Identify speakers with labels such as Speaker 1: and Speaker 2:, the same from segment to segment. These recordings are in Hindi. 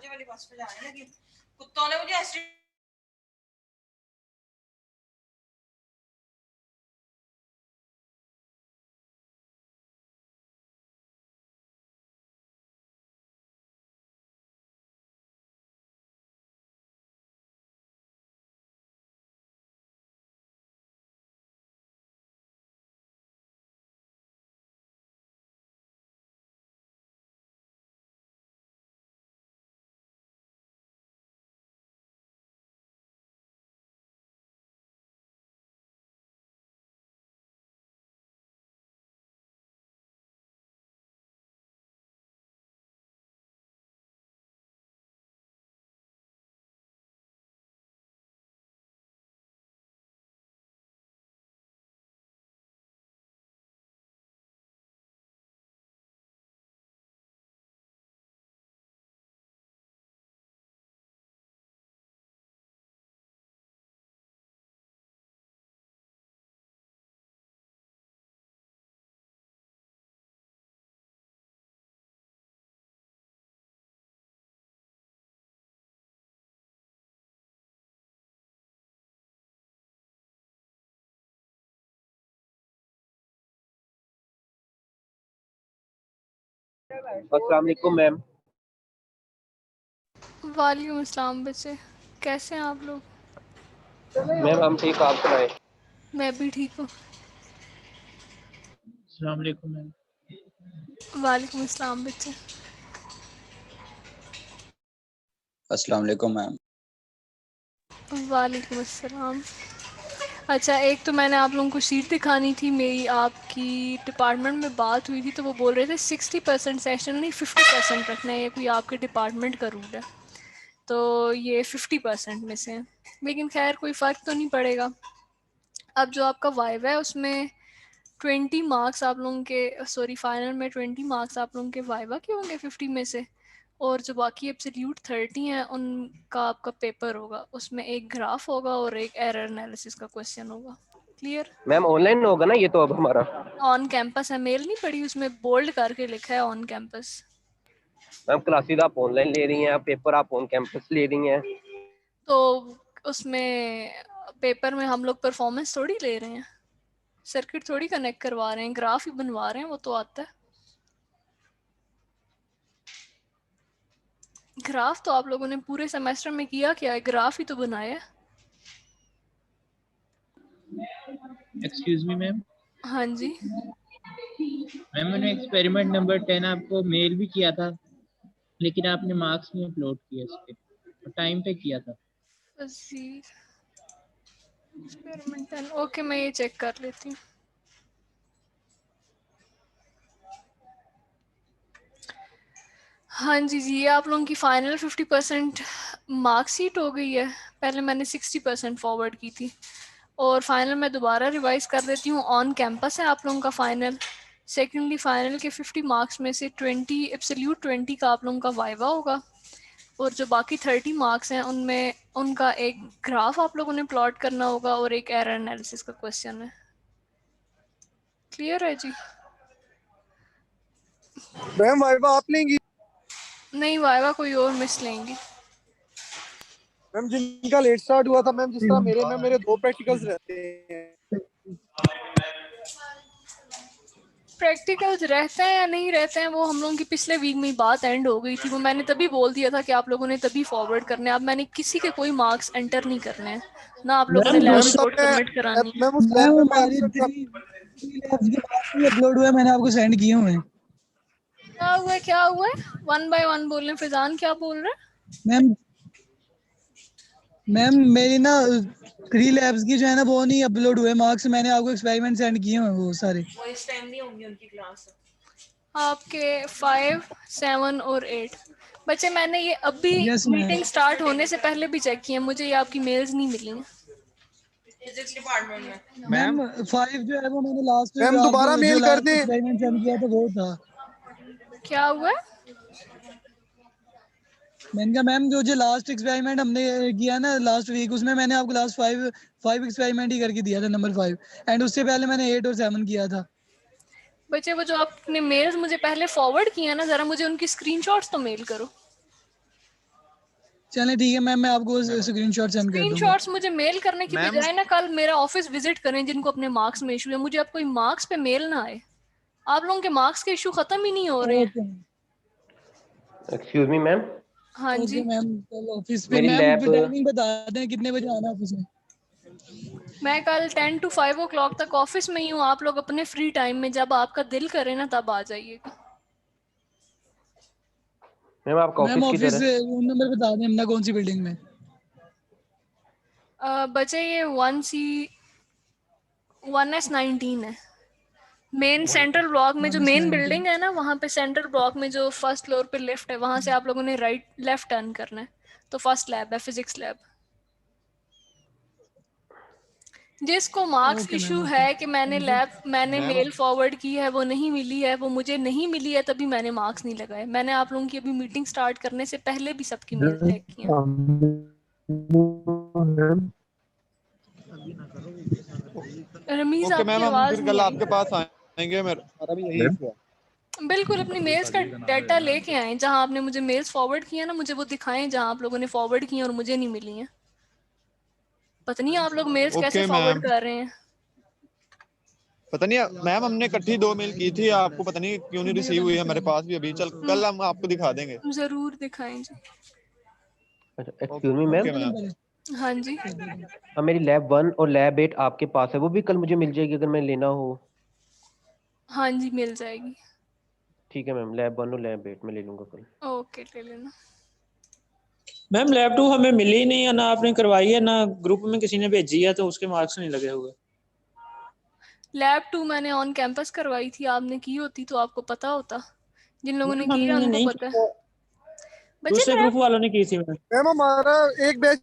Speaker 1: 5 वाली बस पे जाने लगी, कुत्तों ने मुझे ऐसे
Speaker 2: अस्सलाम वालेकुम मैम।
Speaker 3: वालेकुम अस्सलाम बच्चे, कैसे हैं आप लोग?
Speaker 2: मैम हम ठीक, आप सुनाएं।
Speaker 3: मैं भी ठीक हूँ।
Speaker 4: अस्सलाम वालेकुम मैम।
Speaker 3: वालेकुम अस्सलाम बच्चे।
Speaker 5: अस्सलाम वालेकुम मैम।
Speaker 3: वालेकुम अस्सलाम। अच्छा, एक तो मैंने आप लोगों को शीट दिखानी थी, मेरी आपकी डिपार्टमेंट में बात हुई थी तो वो बोल रहे थे 60% सेशन नहीं 50% रखना है, ये कोई आपके डिपार्टमेंट का रूल है, तो ये 50% में से है। लेकिन खैर कोई फ़र्क तो नहीं पड़ेगा। अब जो आपका वाइवा है उसमें 20 मार्क्स आप लोगों के, सॉरी फाइनल में 20 मार्क्स आप लोगों के वाइवा के होंगे 50 में से, और जो बाकी एब्सोल्यूट 30 हैं उनका आपका पेपर होगा, उसमें एक ग्राफ होगा और एक एरर एनालिसिस का क्वेश्चन होगा। क्लियर?
Speaker 2: मैम ऑनलाइन होगा ना ये तो अब हमारा?
Speaker 3: ऑन कैंपस है, मेल नहीं पड़ी, उसमें बोल्ड करके लिखा है ऑन कैंपस।
Speaker 2: मैम क्लासेस आप ऑनलाइन ले रही हैं, पेपर आप ऑन कैंपस ले रही हैं।
Speaker 3: तो उसमें पेपर में हम लोग परफॉर्मेंस थोड़ी ले रहे हैं, सर्किट थोड़ी कनेक्ट करवा रहे हैं, ग्राफ ही बनवा रहे हैं, वो तो आता है। ग्राफ तो आप लोगों ने पूरे सेमेस्टर में किया क्या है, ग्राफ ही तो बनाया है।
Speaker 4: Excuse me ma'am.
Speaker 3: हाँ जी।
Speaker 4: मैम मैंने एक्सपेरिमेंट नंबर 10 आपको मेल भी किया था, लेकिन आपने मार्क्स नहीं अपलोड किए इसके, और टाइम पे किया था।
Speaker 3: एक्सपेरिमेंटल, ओके मैं ये चेक कर लेती हूँ। हाँ जी जी, ये आप लोगों की फाइनल 50% मार्कशीट हो गई है। पहले मैंने 60% फॉरवर्ड की थी, और फाइनल मैं दोबारा रिवाइज कर देती हूँ। ऑन कैंपस है आप लोगों का फाइनल। सेकेंडली फाइनल के 50 मार्क्स में से 20 एब्सोल्यूट 20 का आप लोगों का वाइवा होगा, और जो बाकी 30 मार्क्स हैं उनमें उनका एक ग्राफ आप लोगों ने प्लॉट करना होगा और एक एरर एनालिसिस का क्वेश्चन है। क्लियर है जी?
Speaker 6: मैम वाइवा आप लेंगी?
Speaker 3: नहीं, वाइवा कोई और मिस लेंगी।
Speaker 6: मैम जिनका लेट स्टार्ट हुआ था मैम, जिस तरह मेरे 2 प्रैक्टिकल्स रहते हैं।
Speaker 3: प्रैक्टिकल्स रहते हैं या नहीं रहते हैं वो हम लोगों की पिछले वीक में ही बात एंड हो गई थी, वो मैंने तभी बोल दिया था कि आप लोगों ने तभी फॉरवर्ड करने हैं। अब मैंने किसी के कोई मार्क्स एंटर नहीं करने हैं, ना आप लोगों ने लैब
Speaker 6: मैम तब
Speaker 3: रिपोर्ट सबमिट करानी है।
Speaker 6: मैम उस लैब में मैं
Speaker 7: हमारे 3 लैब्स के मार्क्स भी अपलोड हुए, मैंने आपको सेंड किए हुए हैं।
Speaker 3: क्या हुआ है? वन बाय वन बोल रहे हैं। फिजान क्या बोल रहे हैं?
Speaker 7: मैम मैम मेरी ना 3 लैब्स की जो है ना वो नहीं अपलोड हुए मार्क्स, मैंने आपको एक्सपेरिमेंट सेंड किए हुए हैं वो सारे।
Speaker 1: वो इस टाइम नहीं होंगी उनकी क्लास।
Speaker 3: आपके 5, 7 और 8 बच्चे, मैंने ये अभी
Speaker 7: यस मैम।
Speaker 3: मीटिंग स्टार्ट होने से पहले भी चेक किए, मुझे ये आपकी मेल्स नहीं मिली हैं।
Speaker 1: फिजिक्स डिपार्टमेंट में
Speaker 7: मैम 5 जो है वो मैंने लास्ट
Speaker 6: मैम
Speaker 7: आपको
Speaker 6: दोबारा
Speaker 7: जो
Speaker 6: मेल कर
Speaker 7: लास्ट
Speaker 6: दें।
Speaker 7: एक्सपेरिमेंट सेंड किया था वो था।
Speaker 3: क्या हुआ है?
Speaker 7: मैंने कहा मैम जो लास्ट एक्सपेरिमेंट हमने किया ना लास्ट वीक, उसमें मैंने आपको लास्ट 5 एक्सपेरिमेंट ही करके दिया था, नंबर 5, एंड उससे पहले मैंने 8 और 7 किया था।
Speaker 3: बच्चे, वो जो आपने मेल्स मुझे पहले फॉरवर्ड किया ना, ज़रा मुझे उनकी स्क्रीनशॉट्स तो मेल करो।
Speaker 7: चलें ठीक है मैम, मैं आपको स्क्रीनशॉट सेंड कर दूंगा।
Speaker 3: स्क्रीनशॉट्स मुझे मेल करने की
Speaker 6: मैम-
Speaker 3: बजाय ना कल मेरा ऑफिस विजिट करें जिनको अपने मार्क्स में इशू है, मुझे अब कोई मार्क्स पे मेल ना आए। आप लोगों के मार्क्स के इशू खत्म ही नहीं हो रहे हैं।
Speaker 7: ओके
Speaker 2: एक्सक्यूज मी मैम,
Speaker 3: हाँ जी,
Speaker 7: ओके मैम, कल ऑफिस पे
Speaker 2: मेरी
Speaker 7: मैम
Speaker 2: लैब
Speaker 7: टाइमिंग बता दें कितने बजे आना ऑफिस में।
Speaker 3: मैं कल 10 to 5 o'clock तक ऑफिस में ही हूँ। आप लोग अपने फ्री टाइम में जब आपका दिल करे ना तब आ जाइएगा।
Speaker 2: मैम आपका
Speaker 7: मैम
Speaker 2: ऑफिस किधर
Speaker 7: ऑफिस
Speaker 2: है?
Speaker 7: रूम नंबर बता दें अपना, कौन सी बिल्डिंग में।
Speaker 3: बचे ये 1S19 है। मेन सेंट्रल ब्लॉक में जो मेन
Speaker 7: 1S19
Speaker 3: बिल्डिंग है ना, वहाँ पे सेंट्रल ब्लॉक में जो फर्स्ट फ्लोर पे लिफ्ट है, वहाँ से आप लोगों ने राइट लेफ्ट टर्न करना है। तो फर्स्ट लैब है, फिजिक्स लैब। जिसको marks
Speaker 7: okay
Speaker 3: issue
Speaker 7: ma'am, okay
Speaker 3: है कि मैंने
Speaker 6: मैम
Speaker 3: मेल फॉरवर्ड की है, वो नहीं मिली है, वो मुझे नहीं मिली है, तभी मैंने मार्क्स नहीं लगाए। मैंने आप लोगों की अभी मीटिंग स्टार्ट करने से पहले भी सबकी मेल चेक की है। रमीज
Speaker 6: ओके
Speaker 3: आपकी
Speaker 6: मैम, हम
Speaker 3: आवाज
Speaker 6: फिर
Speaker 3: नहीं
Speaker 6: कल
Speaker 3: आई।
Speaker 6: आपके पास आएंगे। हमारा भी यही
Speaker 2: मैम
Speaker 6: इशू है।
Speaker 3: बिल्कुल अपनी मेल्स का डाटा लेके आए, जहां आपने मुझे मेल्स फॉरवर्ड किया ना, मुझे वो दिखाएं जहां आप लोगों ने फॉरवर्ड किए और मुझे नहीं मिली हैं। पता नहीं आप लोग मेल्स कैसे
Speaker 6: ओके
Speaker 3: फॉरवर्ड
Speaker 6: मैम,
Speaker 3: कर रहे हैं।
Speaker 6: पता नहीं मैम, हमने इकट्ठी 2 मेल की थी, आपको पता नहीं क्यों नहीं रिसीव हुई हमारे पास भी अभी। कल हम आपको दिखा देंगे।
Speaker 3: जरूर दिखाएं जी।
Speaker 2: अच्छा excuse me ma'am,
Speaker 6: okay ma'am.
Speaker 3: हाँ जी,
Speaker 2: मेरी लैब 1 और लैब 8 आपके पास है, वो भी कल मुझे मिल जाएगी अगर मैं लेना हो?
Speaker 3: हाँ जी मिल जाएगी।
Speaker 2: ठीक है मैम, लैब 1 और लैब 8 मैं ले लूंगा कल।
Speaker 3: ओके ले लेना।
Speaker 8: मैम लैब 2 हमें मिली नहीं है, ना आपने करवाई है, ना ग्रुप में किसी ने भेजी है, तो उसके मार्क्स नहीं लगे हुए।
Speaker 3: लैब 2 मैंने ऑन कैंपस करवाई थी, आपने की होती तो आपको पता होता। जिन लोगों ने
Speaker 8: मैम
Speaker 3: की है
Speaker 8: हमने
Speaker 3: उनको
Speaker 8: नहीं की,
Speaker 3: पता है।
Speaker 8: तो
Speaker 3: बच्चे
Speaker 8: दूसरे
Speaker 3: लैब
Speaker 8: ग्रुप वालों ने की थी मैम।
Speaker 6: मैम हमारा एक बैच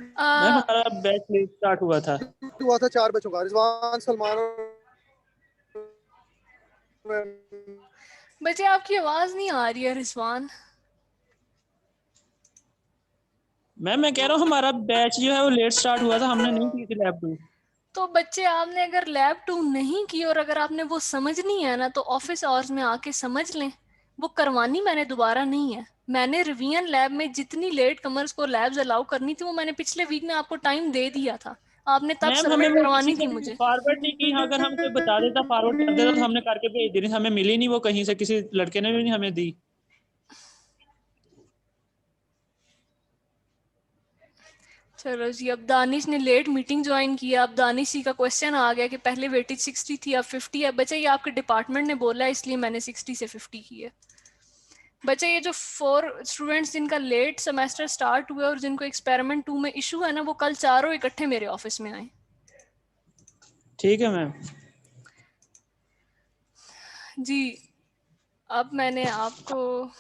Speaker 8: मैम हमारा बैच लेट स्टार्ट हुआ था।
Speaker 6: हुआ था 4 बच्चों का, रिजवान, सलमान।
Speaker 3: बच्चे आपकी आवाज नहीं आ रही है रिजवान।
Speaker 8: मैम मैं कह रहा हूँ हमारा बैच जो है वो लेट स्टार्ट हुआ था, हमने नहीं की थी लैब 2।
Speaker 3: तो बच्चे आपने अगर लैब 2 नहीं की और अगर आपने वो समझनी है ना, तो ऑफिस आवर्स में आके समझ लें। वो करवानी मैंने दोबारा नहीं है। मैंने रिवीजन लैब में जितनी लेट कमर्स को लैब्स अलाउ करनी थी, वो मैंने पिछले वीक में आपको टाइम दे दिया था। आपने तब
Speaker 8: मैम हमें
Speaker 3: सबमिट
Speaker 8: वो किसी
Speaker 3: करवानी
Speaker 8: ने
Speaker 3: थी मुझे।
Speaker 8: फॉरवर्ड नहीं की, अगर हम कोई बता देता फॉरवर्ड कर देता तो हमने करके भेज दी। हमें मिली नहीं वो कहीं से, किसी लड़के ने भी नहीं हमें दी।
Speaker 3: चलो जी, अब दानिश ने लेट मीटिंग ज्वाइन किया। अब दानिश जी का क्वेश्चन आ गया कि पहले वेटेज 60 थी अब 50 है। बच्चे ये आपके डिपार्टमेंट ने बोला है, इसलिए मैंने 60 से 50 की है। बच्चे ये जो 4 स्टूडेंट्स जिनका लेट सेमेस्टर स्टार्ट हुआ और जिनको एक्सपेरिमेंट 2 में इशू है ना, वो कल चारों इकट्ठे मेरे ऑफिस में आए।
Speaker 8: ठीक है मैम।
Speaker 3: जी, अब मैंने आपको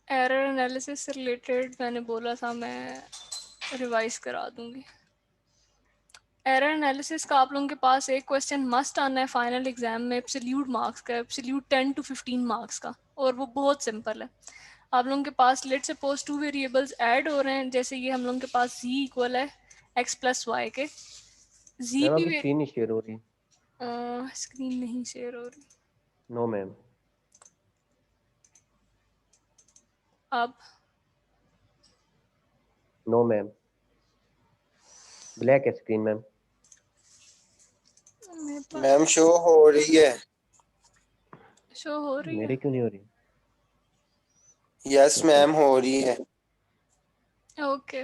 Speaker 3: एरर एनालिसिस से रिलेटेड मैंने बोला था, मैं रिवाइज करा दूंगी। एरर एनालिसिस का आप लोगों के पास एक क्वेश्चन मस्ट आना है फाइनल एग्जाम में, एब्सोल्यूट मार्क्स का, एब्सोल्यूट 10 to 15 मार्क्स का, और वो बहुत सिंपल है। आप लोगों के पास लेट सपोज 2 वेरिएबल्स ऐड हो रहे हैं, जैसे ये हम लोगों के पास z इक्वल है x प्लस वाई के। z
Speaker 2: मैम
Speaker 3: भी
Speaker 2: आपकी स्क्रीन नहीं शेयर हो रही।
Speaker 3: स्क्रीन नहीं शेयर हो रही।
Speaker 2: No ma'am.
Speaker 3: अब
Speaker 2: नो मैम, ब्लैक है स्क्रीन मैम।
Speaker 3: मेरे पास
Speaker 9: मैम शो हो रही है।
Speaker 3: शो हो रही है।
Speaker 2: मेरे क्यों नहीं हो रही?
Speaker 9: यस मैम हो रही है।
Speaker 3: ओके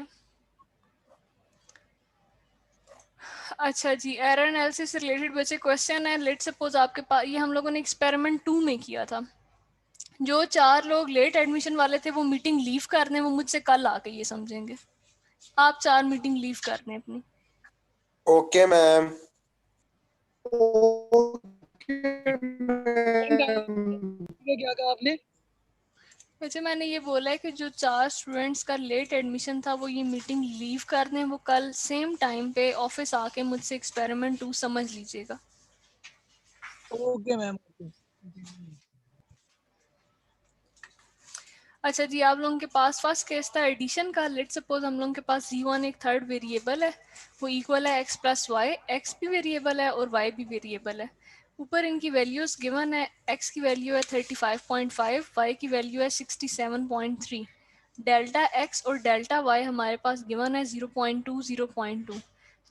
Speaker 3: अच्छा जी, एरर एनालिसिस से रिलेटेड बच्चे क्वेश्चन है। लेट सपोज आपके पास, ये हम लोगों ने एक्सपेरिमेंट 2 में किया था। जो 4 लोग लेट एडमिशन वाले थे वो मीटिंग लीव कर दें, वो मुझसे कल आके ये समझेंगे। आप 4 मीटिंग लीव कर दें अपनी।
Speaker 9: Okay ma'am.
Speaker 7: क्या कहा आपने?
Speaker 3: वैसे मैंने ये बोला है कि जो 4 स्टूडेंट्स का लेट एडमिशन था वो ये मीटिंग लीव कर दें, वो कल सेम टाइम पे ऑफिस आके मुझसे एक्सपेरिमेंट 2 समझ लीजिएगा।
Speaker 7: Okay ma'am.
Speaker 3: अच्छा जी, आप लोगों के पास फर्स्ट केस था एडिशन का। लेट्स सपोज हम लोगों के पास z1 एक थर्ड वेरिएबल है, वो इक्वल है x प्लस वाई, x भी वेरिएबल है और y भी वेरिएबल है। ऊपर इनकी वैल्यूज गिवन है, x की वैल्यू है 35.5, y की वैल्यू है 67.3। डेल्टा x और डेल्टा y हमारे पास गिवन है 0.2 0.2।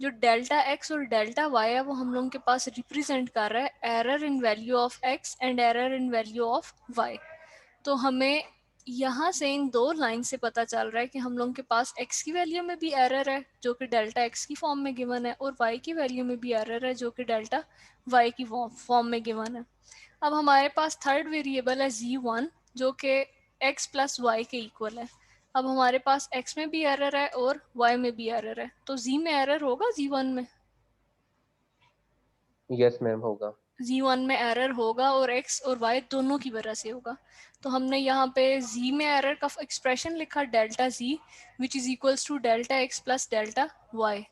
Speaker 3: जो डेल्टा x और डेल्टा y है वो हम लोगों के पास रिप्रेजेंट कर रहा है error in value of x and error in value of y। तो हमें यहाँ से इन दो लाइन से पता चल रहा है कि हम लोगों के पास x की वैल्यू में भी एरर है जो कि डेल्टा x की फॉर्म में गिवन है, और y की वैल्यू में भी एरर है जो कि डेल्टा y की फॉर्म में गिवन है। अब हमारे पास थर्ड वेरिएबल है z1 जो कि x प्लस वाई के इक्वल है। अब हमारे पास x में भी एरर है और y में भी एरर है, तो z में एरर होगा z1 में।
Speaker 2: यस मैम होगा।
Speaker 3: z1 में एरर होगा और x और y दोनों की वजह से होगा। तो हमने यहाँ पे z में एरर का एक्सप्रेशन लिखा delta z which is equals to delta x plus delta y।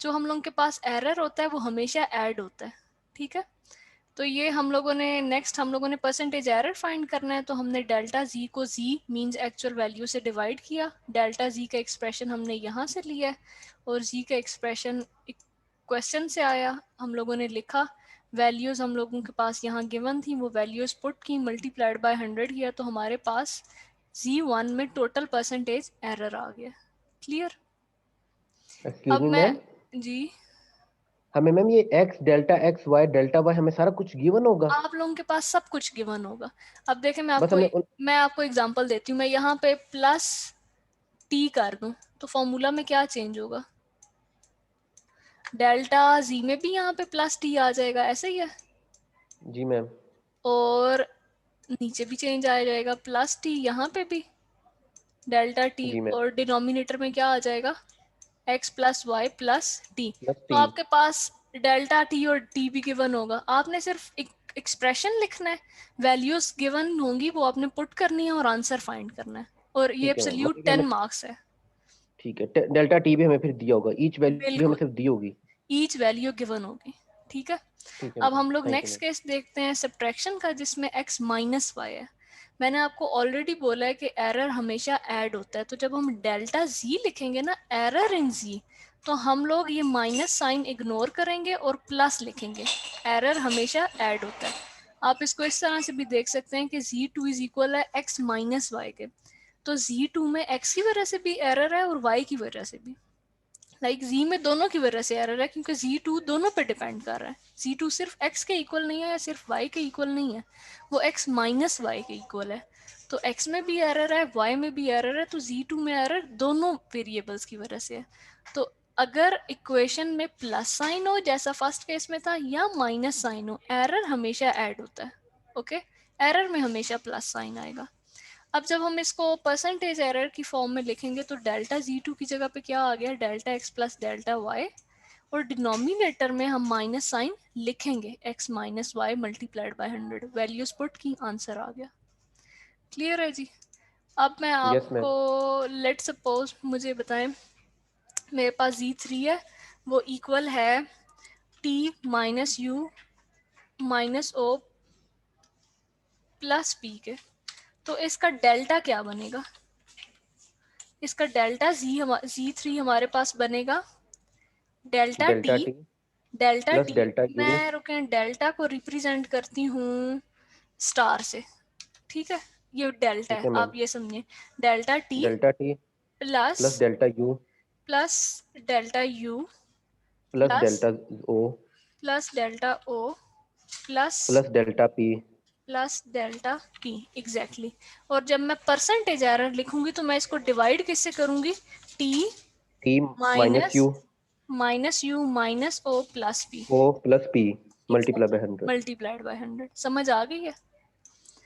Speaker 3: जो हम लोगों के पास एरर होता है वो हमेशा ऐड होता है, ठीक है। तो ये हम लोगों ने नेक्स्ट हम लोगों ने परसेंटेज एरर फाइंड करना है, तो हमने डेल्टा z को z मींस एक्चुअल वैल्यू से डिवाइड किया। डेल्टा z का एक्सप्रेशन हमने यहाँ से लिया है और z का एक्सप्रेशन क्वेश्चन से आया, हम लोगों ने लिखा। वैल्यूज हम लोगों के पास यहाँ गिवन थी, वो वैल्यूज पुट की, मल्टीप्लाइड बाय 100 किया, तो हमारे पास z1 में टोटल परसेंटेज एरर आ गया। क्लियर?
Speaker 2: एक्सक्यूज
Speaker 3: अब
Speaker 2: मी
Speaker 3: मैं
Speaker 2: मैम,
Speaker 3: जी,
Speaker 2: हमें मैम ये x delta x y delta y हमें सारा कुछ गिवन होगा?
Speaker 3: आप लोगों के पास सब कुछ गिवन होगा। अब देखें
Speaker 2: बस हमें
Speaker 3: मैं आपको एग्जांपल देती हूँ। मैं यहाँ पे प्लस t कर दूँ तो फॉर्मूला में क्या चेंज होगा? डेल्टा z में भी यहाँ पे प्लस t आ जाएगा, ऐसे ही है।
Speaker 2: जी मैम।
Speaker 3: और नीचे भी चेंज आ जाएगा, प्लस t यहाँ पे भी डेल्टा t,
Speaker 2: जी मैम।
Speaker 3: और डिनोमिनेटर में क्या आ जाएगा? x plus y plus t.
Speaker 2: Plus
Speaker 3: तो
Speaker 2: t।
Speaker 3: आपके पास डेल्टा t और t भी गिवन होगा। आपने सिर्फ एक एक्सप्रेशन लिखना है, वैल्यूज गिवन होंगी वो आपने पुट करनी है और आंसर फाइंड करना है, और ये
Speaker 2: ठीक है मैम,
Speaker 3: एब्सोल्यूट
Speaker 2: मतलब कि हमें
Speaker 3: 10 मार्क्स है।
Speaker 2: ठीक है डेल्टा t भी हमें फिर दिया होगा, ईच वैल्यू हमें
Speaker 3: बिल्कुल,
Speaker 2: सिर्फ दी होगी।
Speaker 3: ईच वैल्यू गिवन होगी, ठीक है।
Speaker 2: ठीक है
Speaker 3: अब
Speaker 2: मैम,
Speaker 3: हम लोग
Speaker 2: thank you
Speaker 3: next
Speaker 2: ma'am.
Speaker 3: Case देखते हैं सब्ट्रैक्शन का, जिसमें x माइनस वाई है। मैंने आपको ऑलरेडी बोला है कि एरर हमेशा ऐड होता है, तो जब हम डेल्टा z लिखेंगे ना, एरर इन z, तो हम लोग ये माइनस साइन इग्नोर करेंगे और प्लस लिखेंगे। एरर हमेशा ऐड होता है। आप इसको इस तरह से भी देख सकते हैं कि z2 इज इक्वल है x माइनस वाई के। तो z2 में x की वजह से भी एरर है और y की वजह से भी। लाइक z में दोनों की वजह से एरर है, क्योंकि z2 दोनों पे डिपेंड कर रहा है। z2 सिर्फ x के इक्वल नहीं है या सिर्फ y के इक्वल नहीं है, वो x माइनस वाई के इक्वल है। तो x में भी एरर है, y में भी एरर है, तो z2 में एरर दोनों वेरिएबल्स की वजह से है। तो अगर इक्वेशन में प्लस साइन हो जैसा फर्स्ट केस में था, या माइनस साइन हो, एरर हमेशा ऐड होता है। ओके, एरर में हमेशा प्लस साइन आएगा। अब जब हम इसको परसेंटेज एरर की फॉर्म में लिखेंगे तो डेल्टा z2 की जगह पे क्या आ गया? Delta x plus delta y, और डिनोमिनेटर में हम माइनस साइन लिखेंगे, x minus y multiplied by 100। Values put की, आंसर आ गया। क्लियर है जी? अब मैं
Speaker 2: यस मैम।
Speaker 3: आपको लेट सपोज मुझे बताएं, मेरे पास z3 है, वो इक्वल है t minus u minus o plus p के। तो इसका डेल्टा क्या बनेगा? इसका डेल्टा z3 हमारे पास बनेगा delta
Speaker 2: delta
Speaker 3: T.
Speaker 2: t
Speaker 3: delta
Speaker 2: plus
Speaker 3: T,
Speaker 2: delta u।
Speaker 3: मैं रुकें, डेल्टा को रिप्रेजेंट करती हूँ स्टार से, ठीक है। ये डेल्टा
Speaker 2: ठीक
Speaker 3: है,
Speaker 2: है मैम।
Speaker 3: आप ये समझिए, delta t
Speaker 2: delta t
Speaker 3: plus
Speaker 2: plus delta u
Speaker 3: plus delta u
Speaker 2: plus
Speaker 3: plus
Speaker 2: delta o
Speaker 3: plus delta o plus
Speaker 2: plus delta p
Speaker 3: plus delta p, exactly. और जब मैं परसेंटेज एरर लिखूंगी तो मैं इसको डिवाइड किससे करूंगी? T
Speaker 2: t minus
Speaker 3: minus
Speaker 2: u
Speaker 3: minus u minus o plus p,
Speaker 2: o plus p multiply by
Speaker 3: exactly
Speaker 2: 100।
Speaker 3: Multiplied by 100। समझ आ गई है?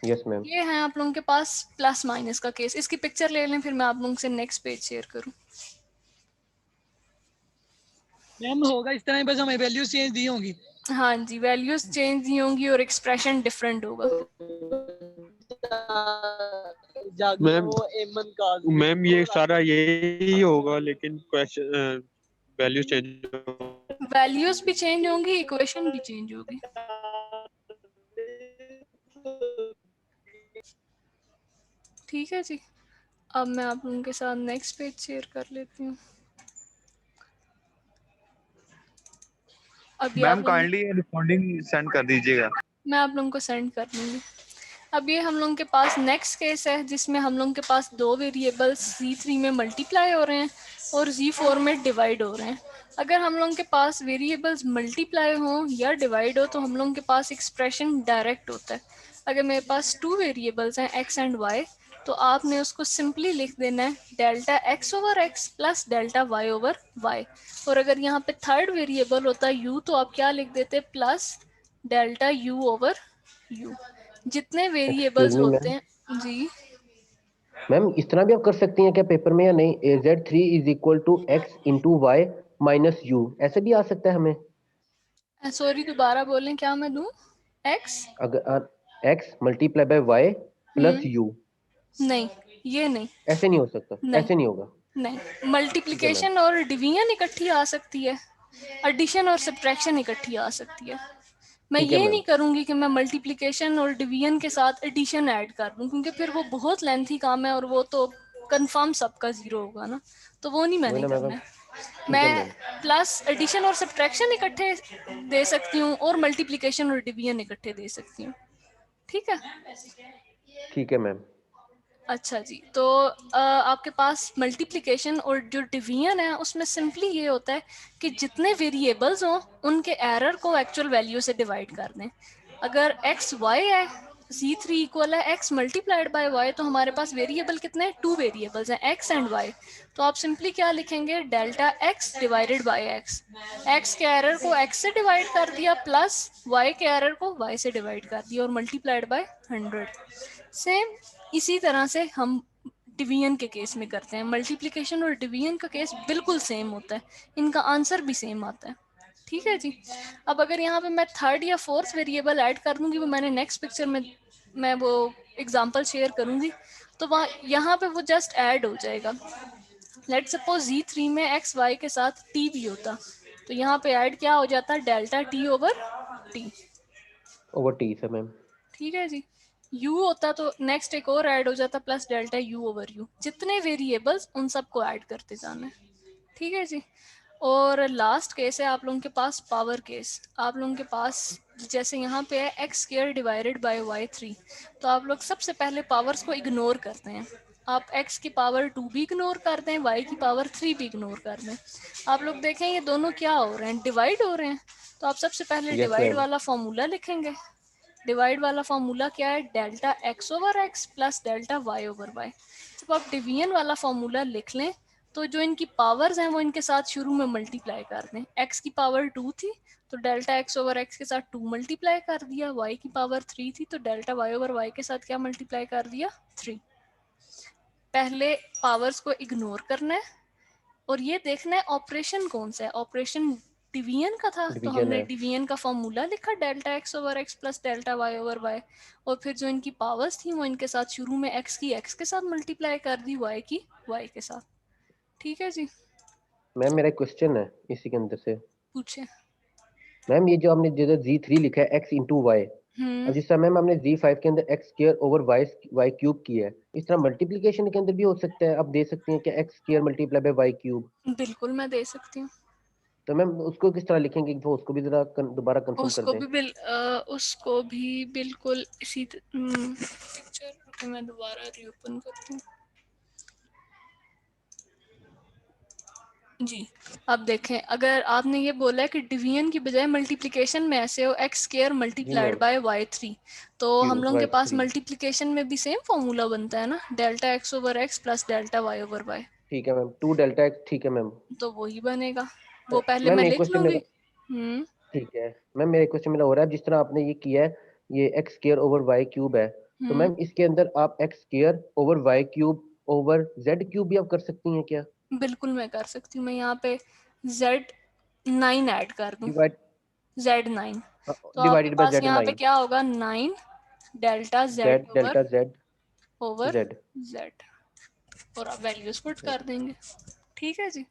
Speaker 2: Yes ma'am.
Speaker 3: ये है आप लोगों के पास प्लस माइनस का केस। इसकी पिक्चर ले लें, फिर मैं आप लोगों से नेक्स्ट पेज शेयर करूं।
Speaker 7: मैम होगा इस तरह, बस हमें वैल्यूज चेंज दी होंगी।
Speaker 3: हाँ जी, वैल्यूज चेंज नहीं होंगी और एक्सप्रेशन डिफरेंट होगा।
Speaker 6: मैम ये सारा यही होगा, लेकिन क्वेश्चन वैल्यू चेंज।
Speaker 3: वैल्यूज भी चेंज होंगी, इक्वेशन भी चेंज होगी। ठीक है जी। अब मैं आप लोगों के साथ नेक्स्ट पेज शेयर कर लेती हूँ। अभी
Speaker 6: मैम
Speaker 3: आप लोग
Speaker 6: काइंडली रिस्पॉन्डिंग सेंड कर दीजिएगा।
Speaker 3: मैं आप लोगों को सेंड कर दूँगी। अब ये हम लोगों के पास नेक्स्ट केस है जिसमें हम लोगों के पास दो वेरिएबल्स Z3 में मल्टीप्लाई हो रहे हैं और Z4 में डिवाइड हो रहे हैं। अगर हम लोगों के पास वेरिएबल्स मल्टीप्लाई हों या डिवाइड हो तो हम लोगों के पास एक्सप्रेशन डायरेक्ट होता है। अगर मेरे पास टू वेरिएबल्स हैं x एंड y तो आपने उसको सिंपली लिख देना है delta x over x plus delta y over y। और अगर यहाँ पे थर्ड वेरिएबल होता है u तो आप क्या लिख देते plus delta u over u। जितने
Speaker 2: एक्सक्यूज
Speaker 3: वेरिएबल्स
Speaker 2: मी
Speaker 3: होते
Speaker 2: मैम,
Speaker 3: हैं जी।
Speaker 2: मैम इस तरह भी आप कर सकती हैं क्या पेपर में या नहीं? Z3 is equal to x into y minus u, ऐसे भी आ सकता है हमें?
Speaker 3: सॉरी दोबारा बोलें, क्या मैं दूं? x
Speaker 2: अगर x multiply by y plus u,
Speaker 3: नहीं, ये नहीं,
Speaker 2: ऐसे नहीं हो सकता?
Speaker 3: नहीं,
Speaker 2: ऐसे नहीं होगा?
Speaker 3: नहीं।
Speaker 2: ठीक है मैम।
Speaker 3: मल्टीप्लिकेशन और डिवीजन इकट्ठी आ सकती है, एडिशन और सब्ट्रैक्शन इकट्ठी आ सकती है। मैं
Speaker 2: ठीक है
Speaker 3: ये
Speaker 2: मैम।
Speaker 3: नहीं करूंगी कि मैं मल्टीप्लिकेशन और डिवीजन के साथ एडिशन ऐड कर दूं क्योंकि फिर वो बहुत लेंथी काम है और वो तो कंफर्म सबका जीरो होगा ना, तो वो नहीं
Speaker 2: वही
Speaker 3: मैंने
Speaker 2: ना मैम।
Speaker 3: करना है।
Speaker 2: ठीक है
Speaker 3: मैं
Speaker 2: मैम।
Speaker 3: प्लस एडिशन और सब्ट्रैक्शन इकट्ठे दे सकती हूँ और मल्टीप्लिकेशन और डिवीजन इकट्ठे दे सकती हूँ। ठीक है,
Speaker 2: ठीक है मैम।
Speaker 3: अच्छा जी। तो आपके पास मल्टीप्लिकेशन और जो डिवीजन है उसमें सिंपली ये होता है कि जितने वेरिएबल्स हों उनके एरर को एक्चुअल वैल्यू से डिवाइड कर दें। अगर x y है, Z3 इक्वल है x मल्टीप्लाइड बाय y, तो हमारे पास वेरिएबल कितने हैं? टू वेरिएबल्स हैं x एंड y। तो आप सिंपली क्या लिखेंगे delta x divided by x। x के एरर को x से डिवाइड कर दिया प्लस y के एरर को y से डिवाइड कर दिया और मल्टीप्लाइड बाय 100। सेम इसी तरह से हम डिवीजन के केस में करते हैं। मल्टीप्लिकेशन और डिवीजन का केस बिल्कुल सेम होता है, इनका आंसर भी सेम आता है। ठीक है जी। अब अगर यहाँ पे मैं थर्ड या फोर्थ वेरिएबल ऐड कर दूंगी, वो मैंने नेक्स्ट पिक्चर में मैं वो एग्जांपल शेयर करूंगी, तो वहाँ यहाँ पे वो जस्ट ऐड हो जाएगा। लेट सपोज Z3 में x y के साथ t भी होता, तो यहाँ पे ऐड क्या हो जाता? Delta t over t।
Speaker 2: Over T से मैम।
Speaker 3: ठीक है जी। u होता तो नेक्स्ट एक और ऐड हो जाता plus delta u over u। जितने वेरिएबल्स उन सबको ऐड करते जाना है। ठीक है जी। और लास्ट केस है आप लोगों के पास पावर केस। आप लोगों के पास जैसे यहाँ पे है x square divided by y3, तो आप लोग सबसे पहले पावर्स को इग्नोर करते हैं। आप x की पावर 2 भी इग्नोर कर दें, y की पावर 3 भी इग्नोर कर दें। आप लोग देखें ये दोनों क्या हो रहे हैं? डिवाइड हो रहे हैं। तो आप सबसे पहले
Speaker 2: यस
Speaker 3: डिवाइड
Speaker 2: मैम।
Speaker 3: वाला फॉर्मूला लिखेंगे। डिवाइड वाला फॉर्मूला क्या है? Delta x over x plus delta y over y. जब आप डिवीजन वाला फॉर्मूला लिख लें तो जो इनकी पावर्स हैं वो इनके साथ शुरू में मल्टीप्लाई कर दें। एक्स की पावर 2 थी तो डेल्टा एक्स ओवर एक्स के साथ 2 मल्टीप्लाई कर दिया। वाई की पावर 3 थी तो डेल्टा वाई ओवर वाई के साथ क्या मल्टीप्लाई कर दिया? 3। पहले पावर्स को इग्नोर करना है और ये देखना है ऑपरेशन कौन सा है। ऑपरेशन डिवीजन का था तो
Speaker 2: डिवीजन
Speaker 3: हमने
Speaker 2: है।
Speaker 3: डिवीजन का फॉर्मूला लिखा delta x over x plus delta y over y, और फिर जो इनकी पावर्स थी वो इनके साथ शुरू में एक्स की एक्स के साथ मल्टीप्लाई कर दी, वाई की वाई के साथ। ठीक है जी,
Speaker 2: मैम मेरा एक क्वेश्चन है इसी के अंदर से।
Speaker 3: पूछे।
Speaker 2: मैम ये जो आपने जैसे Z3 लिखा है x इंटू वाई, अब जिस समय मैम हमने Z5 के अंदर x square over y cube किया है, इस तरह मल्टीप्लिकेशन के अंदर भी हो सकता है? आप दे सकती हैं क्या x square multiply by y cube?
Speaker 3: बिल्कुल मैं दे सकती हूँ।
Speaker 2: तो मैम उसको किस तरह लिखेंगे, तो उसको भी जरा दोबारा कंफर्म कर दें।
Speaker 3: उसको भी बिल्कुल इसी पिक्चर मैं दोबारा रीओपन करती हूँ जी। अब देखें, अगर आपने ये बोला है कि डिवीजन की बजाय मल्टीप्लिकेशन में ऐसे हो एक्स स्क्वायर
Speaker 2: जी
Speaker 3: मल्टीप्लाइड
Speaker 2: मैम।
Speaker 3: बाय y3, तो हम
Speaker 2: क्यूब
Speaker 3: लोगों के पास
Speaker 2: y3।
Speaker 3: मल्टीप्लिकेशन में भी सेम फॉर्मूला बनता है ना, delta x over x plus delta y over y.
Speaker 2: ठीक है मैम, 2 डेल्टा x। ठीक है मैम।
Speaker 3: तो वही बनेगा, वो पहले
Speaker 2: मैम
Speaker 3: मैं
Speaker 2: एक
Speaker 3: लिख
Speaker 2: क्वेश्चन
Speaker 3: लूंगी।
Speaker 2: मेरा, ठीक है मैम मेरा क्वेश्चन मेरा हो रहा है, जिस तरह आपने ये किया है, ये x square over y cube है, तो मैम इसके अंदर आप x square over y cube over z cube भी आप कर सकती हैं क्या?
Speaker 3: बिल्कुल मैं कर सकती हूँ। मैं यहाँ पे Z9 ऐड कर दूँ,
Speaker 2: डिवाइड
Speaker 3: Z9, तो आपके
Speaker 2: डिवाइडेड बाय
Speaker 3: पास यहाँ पे
Speaker 2: z9।
Speaker 3: क्या होगा? 9 delta
Speaker 2: z
Speaker 3: Z
Speaker 2: delta z
Speaker 3: over
Speaker 2: z।
Speaker 3: Z, और आप वैल्यूज पुट कर देंगे। ठीक है जी।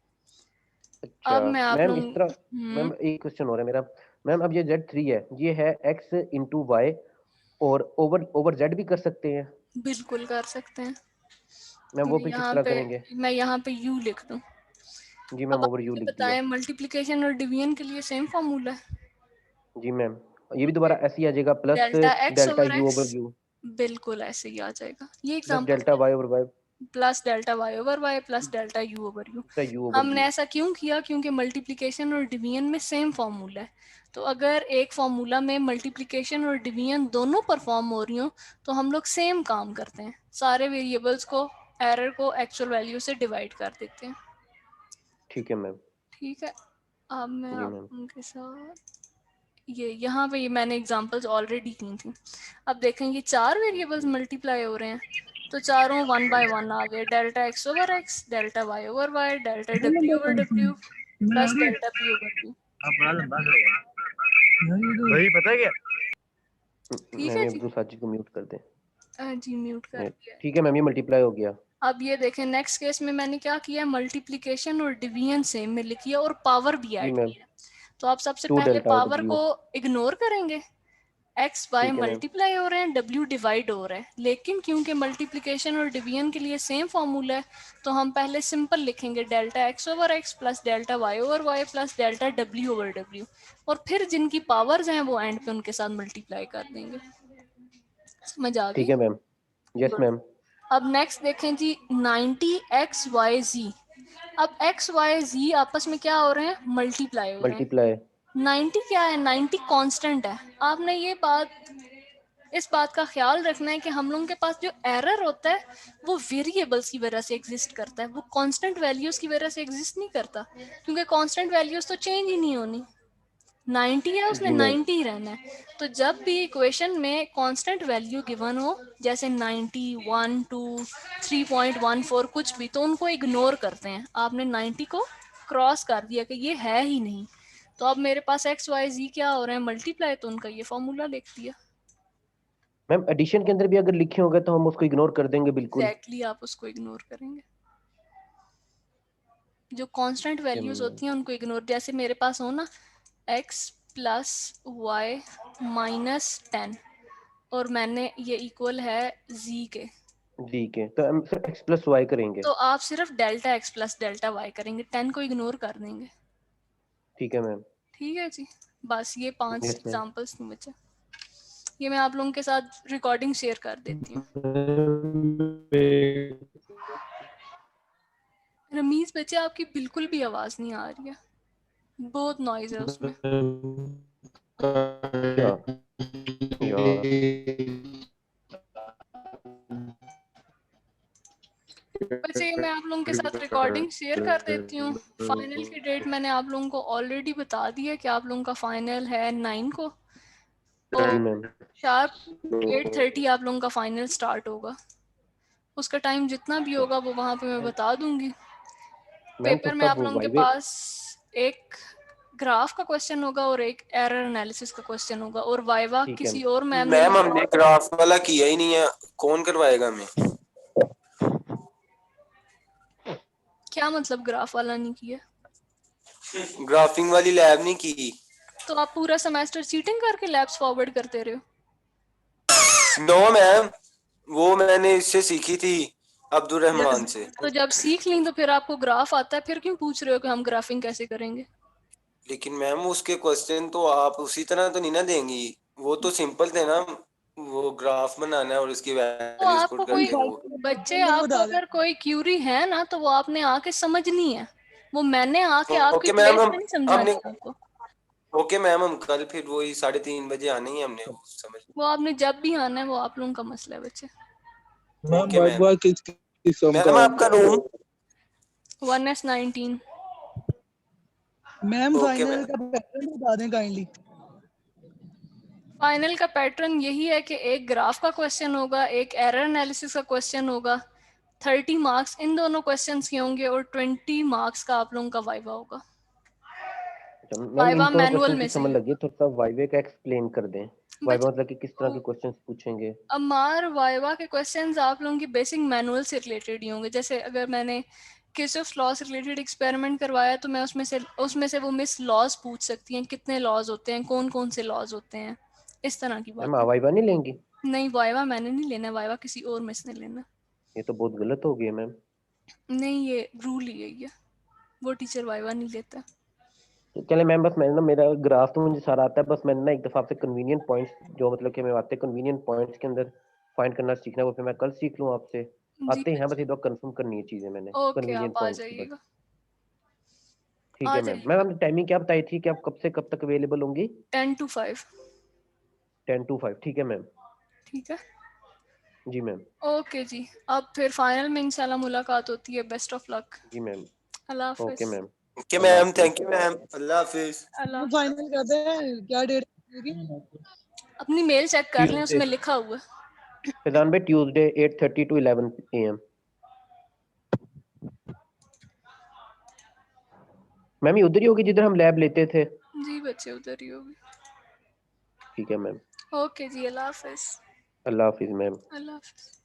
Speaker 2: अच्छा
Speaker 3: अब मैं आप
Speaker 2: मैम इस
Speaker 3: लोग
Speaker 2: तरह, मैम एक क्वेश्चन हो रहा है मेरा। मैम अब ये Z3 है, ये है x इंटू वाई और ओवर ओवर z भी कर सकते हैं?
Speaker 3: बिल्कुल कर सकते हैं।
Speaker 2: मैम वो
Speaker 3: मैं
Speaker 2: फिर किस
Speaker 3: यहाँ
Speaker 2: तरह
Speaker 3: पे
Speaker 2: करेंगे?
Speaker 3: मैं यहाँ पे यू लिख दूँ।
Speaker 2: जी
Speaker 3: अब
Speaker 2: मैम
Speaker 3: आप
Speaker 2: ओवर यू
Speaker 3: मुझे
Speaker 2: लिख दिया।
Speaker 3: बताएं मल्टीप्लिकेशन और डिवीजन के लिए सेम फॉर्मूला है।
Speaker 2: जी मैम ये भी दोबारा ऐसे ही आ जाएगा, plus
Speaker 3: delta x
Speaker 2: delta
Speaker 3: over
Speaker 2: u
Speaker 3: x,
Speaker 2: over u
Speaker 3: बिल्कुल ऐसे ही आ जाएगा। ये
Speaker 2: plus
Speaker 3: example
Speaker 2: delta y over y
Speaker 3: plus delta y over y plus delta u over u.
Speaker 2: U over
Speaker 3: हमने
Speaker 2: यू।
Speaker 3: ऐसा क्यों किया? क्योंकि मल्टीप्लिकेशन और डिवीजन में सेम फॉर्मूला है। तो अगर एक फॉर्मूला में मल्टीप्लिकेशन और डिवीजन दोनों परफॉर्म हो रही हो तो हम लोग सेम काम करते हैं, सारे वेरिएबल्स को एरर को एक्चुअल वैल्यू से डिवाइड कर देते हैं।
Speaker 2: ठीक है मैम।
Speaker 3: ठीक है, अब मैं
Speaker 2: जी
Speaker 3: आप
Speaker 2: मैम।
Speaker 3: उनके साथ ये यहाँ पे ये मैंने एग्जांपल्स ऑलरेडी की थी। अब देखें ये 4 वेरिएबल्स मल्टीप्लाई हो रहे हैं तो चारों 1 बाय 1 आ गए। Delta x over x, delta y over Y, delta W over W plus delta P over P.
Speaker 6: भाई पता है क्या?
Speaker 3: ठीक
Speaker 2: मैम
Speaker 3: है
Speaker 2: ये
Speaker 3: जी।
Speaker 2: अब्दुल साजिद को म्यूट कर दें।
Speaker 3: जी म्यूट कर दिया।
Speaker 2: ठीक है मैम ये मल्टीप्लाई हो गया।
Speaker 3: अब ये देखें नेक्स्ट केस में मैंने क्या किया, मल्टीप्लिकेशन और डिवीजन सेम में लिखी है और पावर भी
Speaker 2: जी
Speaker 3: ऐड
Speaker 2: मैम
Speaker 3: किया। तो आप सबसे
Speaker 2: 2
Speaker 3: पहले
Speaker 2: डेल्टा
Speaker 3: पावर
Speaker 2: डब्ल्यू।
Speaker 3: को इग्नोर करेंगे। एक्स वाई
Speaker 2: ठीक है मैम।
Speaker 3: मल्टीप्लाई हो रहे हैं, डब्ल्यू डिवाइड हो रहा है, लेकिन क्योंकि मल्टीप्लिकेशन और डिवीजन के लिए सेम फॉर्मूला है तो हम पहले सिंपल लिखेंगे delta x over x plus delta y over y plus delta W over W, और फिर जिनकी पावर्स हैं वो एंड पे उनके साथ मल्टीप्लाई कर देंगे। समझ आ
Speaker 2: ठीक
Speaker 3: गई?
Speaker 2: है मैम। Yes
Speaker 3: good.
Speaker 2: मैम।
Speaker 3: अब नेक्स्ट देखें जी 90 XYZ। अब XYZ आपस में क्या हो रहे हैं? मल्टीप्लाई हो रहे हैं।
Speaker 2: मल्टीप्लाई।
Speaker 3: 90 क्या है? 90 कांस्टेंट है। आपने ये इस बात का ख्याल रखना है कि हम लोगों के पास जो एरर होता है वो वेरिएबल्स की वजह से एग्जिस्ट करता है, वो कांस्टेंट वैल्यूज की वजह से एग्जिस्ट नहीं करता, क्योंकि कांस्टेंट वैल्यूज तो चेंज ही नहीं होनी। 90 है, उसने
Speaker 2: जी मैम।
Speaker 3: 90 ही रहना है। तो जब भी इक्वेशन में कांस्टेंट वैल्यू गिवन हो, जैसे 90, 1, 2, 3.14 कुछ भी, तो उनको इग्नोर करते हैं। आपने 90 को क्रॉस कर दिया कि ये है ही नहीं, तो अब मेरे पास एक्स वाई जी क्या हो रहे हैं? मल्टीप्लाई, तो उनका ये फॉर्मूला लिख दिया।
Speaker 2: मैम एडिशन के अंदर भी अगर लिखे होंगे तो हम उसको इग्नोर कर देंगे बिल्कुल।
Speaker 3: एग्जैक्टली आप उसको इग्नोर करेंगे। जो कांस्टेंट वैल्यूज होती हैं उनको इग्नोर, जैसे मेरे पास हो ना x प्लस वाई माइनस 10 और मैंने ये इक्वल है z के,
Speaker 2: जी के, तो हम सिर्फ x प्लस वाई करेंगे।
Speaker 3: तो आप सिर्फ delta x plus delta y करेंगे, 10 को इग्नोर कर देंगे।
Speaker 2: ठीक है मैम।
Speaker 3: ठीक है जी, बस ये 5
Speaker 2: यस मैम।
Speaker 3: एग्जांपल्स थे मुझे। ये मैं आप लोगों के साथ रिकॉर्डिंग शेयर कर देती हूँ। रमीज बच्चे आपकी बिल्कुल भी आवाज नहीं आ रही है, बहुत नॉइज है उसमें।
Speaker 2: क्या यार।
Speaker 3: बच्चे ये मैं आप लोगों के साथ रिकॉर्डिंग शेयर कर देती हूँ। फाइनल की डेट मैंने आप लोगों को ऑलरेडी बता दी है कि आप लोगों का फाइनल है 9 को,
Speaker 2: जी
Speaker 3: तो
Speaker 2: मैम।
Speaker 3: शार्प 8:30 आप लोगों का फाइनल स्टार्ट होगा। उसका टाइम जितना भी होगा वो वहाँ पे मैं बता दूंगी।
Speaker 2: मैम तो
Speaker 3: पेपर में
Speaker 2: तब
Speaker 3: आप लोगों के
Speaker 2: वाईवे।
Speaker 3: पास एक ग्राफ का क्वेश्चन होगा और एक एरर एनालिसिस का क्वेश्चन होगा, और वाइवा
Speaker 2: ठीक है
Speaker 3: किसी और मैम ने
Speaker 9: मैम हमने ग्राफ वाला किया ही नहीं है, कौन करवाएगा हमें?
Speaker 3: क्या मतलब ग्राफ वाला नहीं किया?
Speaker 9: ग्राफिंग वाली लैब नहीं की।
Speaker 3: तो आप पूरा सेमेस्टर चीटिंग करके लैब्स फॉरवर्ड करते रहे हो?
Speaker 9: नो मैम, वो मैंने इससे सीखी थी अब्दुल रहमान से।
Speaker 3: तो जब सीख ली तो फिर आपको ग्राफ आता है, फिर क्यों पूछ रहे हो कि हम ग्राफिंग कैसे करेंगे?
Speaker 9: लेकिन मैम उसके क्वेश्चन तो आप उसी तरह तो नहीं ना देंगी, वो तो सिंपल थे ना, वो ग्राफ बनाना है और उसकी
Speaker 3: तो
Speaker 9: वैल्यूज
Speaker 3: आपको
Speaker 9: पुट
Speaker 3: कोई
Speaker 9: करके वो।
Speaker 3: बच्चे, आपको अगर कोई क्यूरी है ना तो वो आपने आके समझनी है, वो मैंने आके आपकी
Speaker 9: ओके
Speaker 3: प्लेस
Speaker 9: मैम,
Speaker 3: पे नहीं समझानी
Speaker 9: हमने
Speaker 3: है आपको।
Speaker 9: ओके मैम, हम कल फिर वही 3:30 बजे आने ही हमने वो समझ।
Speaker 3: वो आपने जब भी आना है, वो आप लोगों का मसला है बच्चे।
Speaker 9: Okay ma'am. मैम आपका room
Speaker 3: 1S19।
Speaker 7: Ma'am
Speaker 9: okay
Speaker 7: final
Speaker 9: ma'am.
Speaker 7: का पैटर्न बता दें काइंडली।
Speaker 3: फाइनल का पैटर्न यही है कि एक ग्राफ का क्वेश्चन होगा, एक एरर एनालिसिस का क्वेश्चन होगा, 30 मार्क्स इन दोनों क्वेश्चंस के होंगे और 20 मार्क्स का आप लोगों का वाइवा होगा।
Speaker 2: मैम इन
Speaker 3: वाइवा
Speaker 2: दोनों
Speaker 3: मैनुअल
Speaker 2: क्वेश्चन
Speaker 3: में
Speaker 2: की
Speaker 3: से
Speaker 2: समझ
Speaker 3: ही
Speaker 2: लगी, थोड़ा सा वाईवे का एक्सप्लेन कर दें। वाईवा मतलब कि किस तरह के क्वेश्चंस पूछेंगे?
Speaker 3: अमार वाइवा के क्वेश्चंस आप लोगों की बेसिक मैनुअल से रिलेटेड ही होंगे। जैसे अगर मैंने किर्चॉफ्स लॉ से रिलेटेड एक्सपेरिमेंट करवाया तो मैं उसमें से वो मिस लॉज पूछ सकती हैं, कितने लॉज होते हैं, कौन कौन से लॉज होते हैं, इस तरह की
Speaker 2: मैम
Speaker 3: बातें।
Speaker 2: वाईवा नहीं लेंगी?
Speaker 3: नहीं वाइवा मैंने नहीं लेना, वाइवा किसी और मिस ने लेना।
Speaker 2: ये तो बहुत गलत हो गया मैम।
Speaker 3: नहीं ये रूल ही है ये, वो टीचर वाइवा नहीं लेता।
Speaker 2: तो चले मैम, बस मैंने ना मेरा ग्राफ तो मुझे सारा आता है, बस मैंने ना एक दफा आपसे कन्वीनियंट पॉइंट्स जो मतलब कि हमें आते हैं कन्वीनियंट पॉइंट्स के अंदर फाइंड करना सीखना है, वो फिर मैं कल सीख लूँ आपसे।
Speaker 3: जी
Speaker 2: आते हैं बस ये दो कंफर्म करनी है चीजें मैंने
Speaker 3: ओके,
Speaker 2: कन्वीनियंट
Speaker 3: आप आ
Speaker 2: पॉइंट्स की बस।
Speaker 3: जाइएगा।
Speaker 2: ठीक
Speaker 3: आ
Speaker 2: है मैम। मैम आपने टाइमिंग क्या बताई थी कि आप कब से कब तक अवेलेबल होंगी?
Speaker 3: 10 to 5।
Speaker 2: 10 to 5 ठीक है मैम।
Speaker 3: ठीक है
Speaker 2: जी मैम।
Speaker 3: ओके जी, अब फिर फाइनल में इंशाल्लाह मुलाकात होती है। Best of luck.
Speaker 2: जी मैम।
Speaker 3: अल्लाह
Speaker 2: ओके
Speaker 3: हाफिज।
Speaker 2: मैम।
Speaker 9: ओके
Speaker 2: अल्लाह
Speaker 9: मैम,
Speaker 2: हाफिज।
Speaker 9: थैंक यू मैम, अल्लाह हाफिज।
Speaker 3: अल्लाह
Speaker 7: फाइनल करते हैं, क्या डेट होगी?
Speaker 3: अपनी मेल चेक कर लें,
Speaker 2: ट्यूसडे
Speaker 3: उसमें लिखा हुआ है।
Speaker 2: फैजान भाई, ट्यूसडे 8:30 to 11 AM। मैम ये उधर ही होगी जिधर हम लैब लेते थे?
Speaker 3: जी बच्चे उधर ही होगी।
Speaker 2: ठीक है मैम।
Speaker 3: ओके जी, अल्लाह हाफिज।
Speaker 2: अल्लाह हाफिज मैम।
Speaker 3: अल्लाह हाफिज।